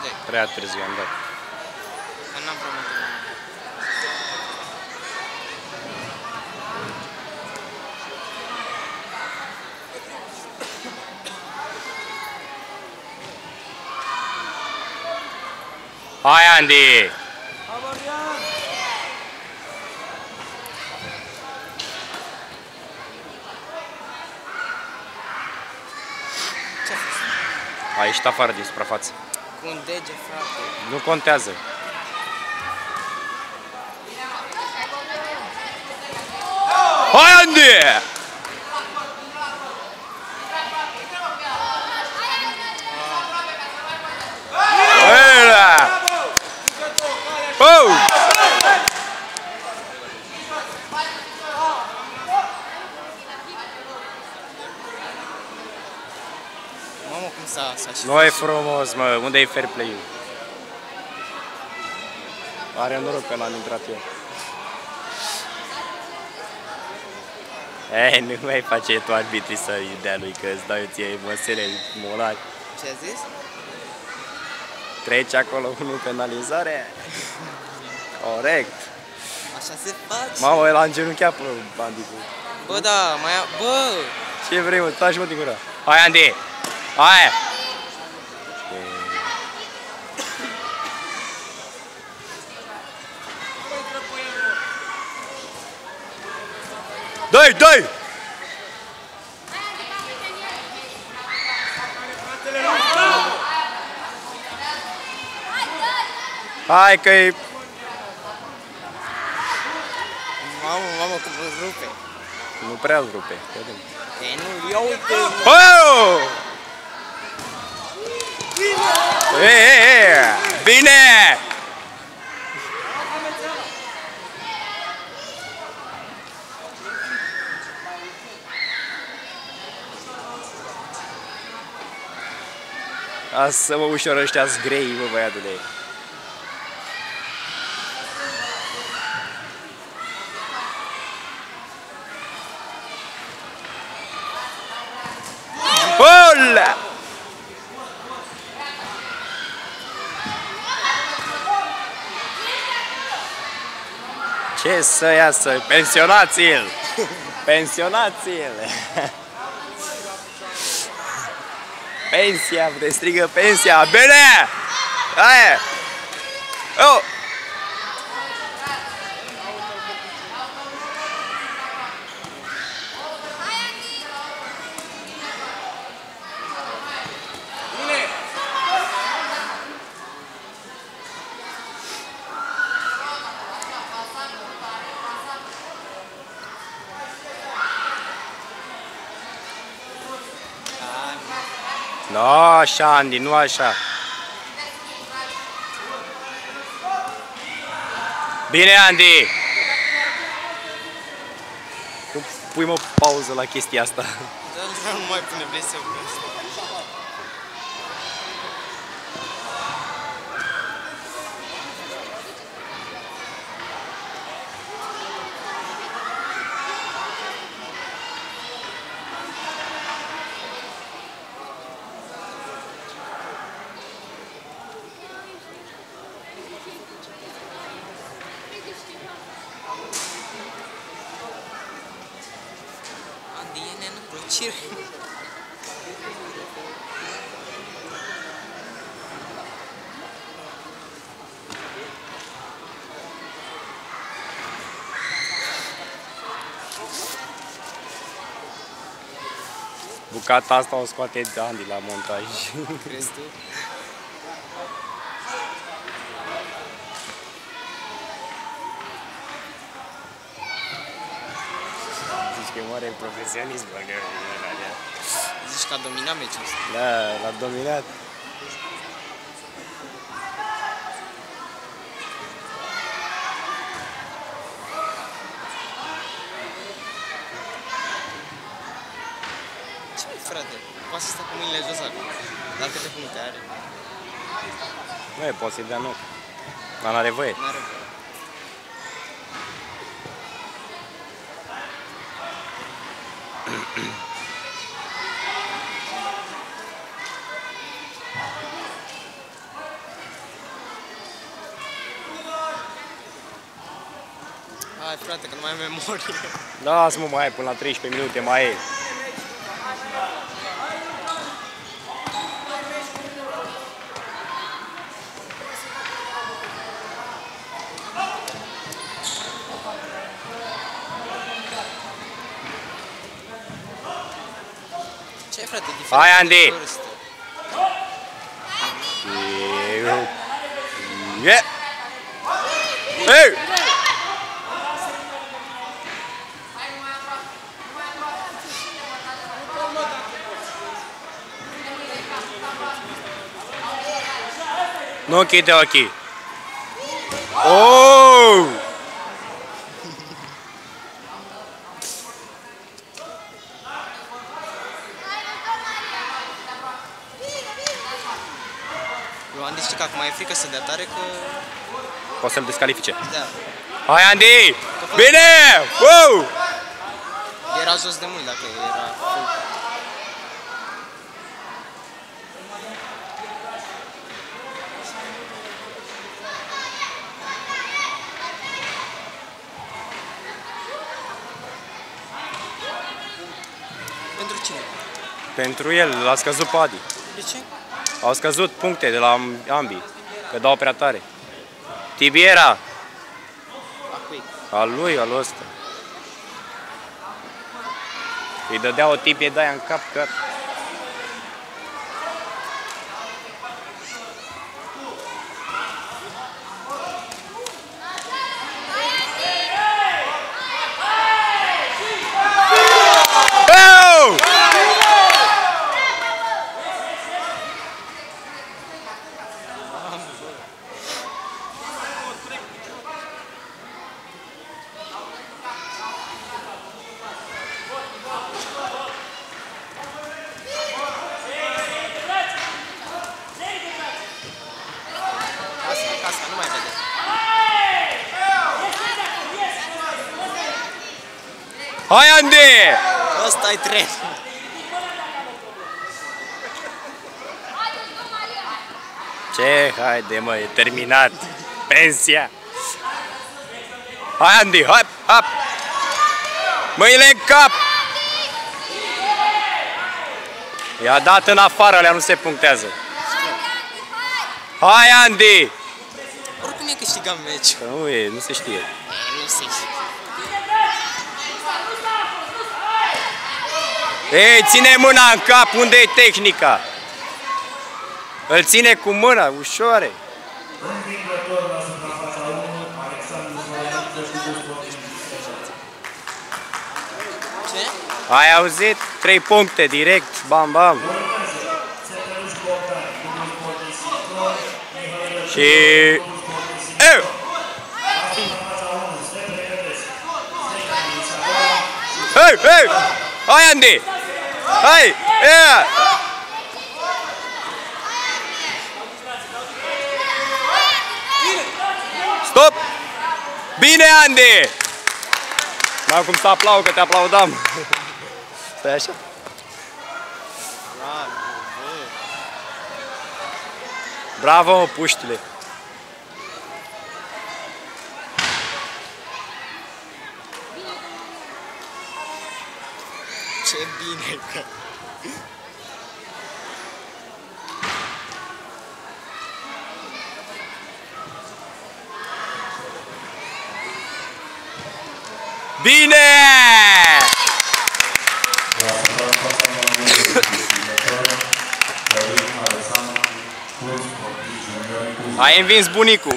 unde? Prea târziu am dat. Că n-am prea multe. Hai, Andy! Ce-a fost? A ieșit afară din suprafață. Cu un dege, frate. Nu contează. Hai, Andy! Oh! Mamă, cum s-a și... Nu e frumos, mă. Unde e fair play-ul? Are noroc că n-am intrat eu. Ei, nu mai face tu arbitrii să-i dea lui, că îți dau eu ție măsele molari. Ce-a zis? Trece acolo unul penalizare. Corect. Așa se face. Mamă, el a îngenunchiat pe banditul. Bă, da, mai... Bă! Ce vrei, mă? Taci, mă, din gură. Hai, Andy! Hai! Dai, dai! Hai că-i... Mamă, cum îl rupe. Nu prea îl rupe. E, nu, ia uite! Oh! Bine! Să mă ușor ăștia-s grei, bă, băiatule. Hola! Ce să iasă? Pensionați-l! Pensionați-l! Pensia, te strigă pensia! Bine! Aia! Oh! Nu așa, Andy, nu așa. Bine, Andy! Nu pui, mă, pauză la chestia asta. Da, nu mai pune, vrei să vezi. Andy, e neplăcere. Bucata asta o scoate Andy la montaj. Crezi tu? Zici că e mare profesionism, bă, Zici că a dominat meciul ăsta. da, l-a dominat. Ce-i, frate? Poate să stea cu mâinile jos acum. Dar câte puncte are? Nu, poate să-i dea nu. Dar n-are voie. N-are voie. Hai frate, că nu mai am memorie. Lasă-mă, mai ai până la 13 minute, mai e. Ce frate, diferență? Hai, Andy! de vârstă. Yeah. Hey! Nu închide ochii. Oh! Eu Andy, știi că acum e frică să dea tare că... Poți să-l descalifice. Da. Hai, Andy! Bine! Wow! Era jos de mult dacă era full. Pentru cine? Pentru el, l-a scăzut Padi. De ce? Au scăzut puncte de la ambii, că dau prea tare. Tibiera, A cui? al lui, al ăsta. Îi dădea o tibie de aia în cap, că... Oh! Casca, nu mai vede. Hai, Andy! Ăsta-i tren. Ce? Haide, mă, e terminat. Pensia. Hai, Andy, hai, hop! Mâinile în cap! I-a dat în afară, alea nu se punctează. Hai, Andy! Oricum e câștigat meciul. Că nu e, nu se știe. Nu se știe. Ei, ține mâna în cap, unde e tehnica? Îl ține cu mâna, ușoare. Ce? Ai auzit? 3 puncte, direct, bam, bam. Și... Eu! Hei, hei! Hai, Andy! Hai! Ia! Stop! Bine, Andy! N-am cum să aplaud, că te aplaudam. Stai așa? Bravo, mă, puștile! Ce bine că... Bine! Ai învins bunicul.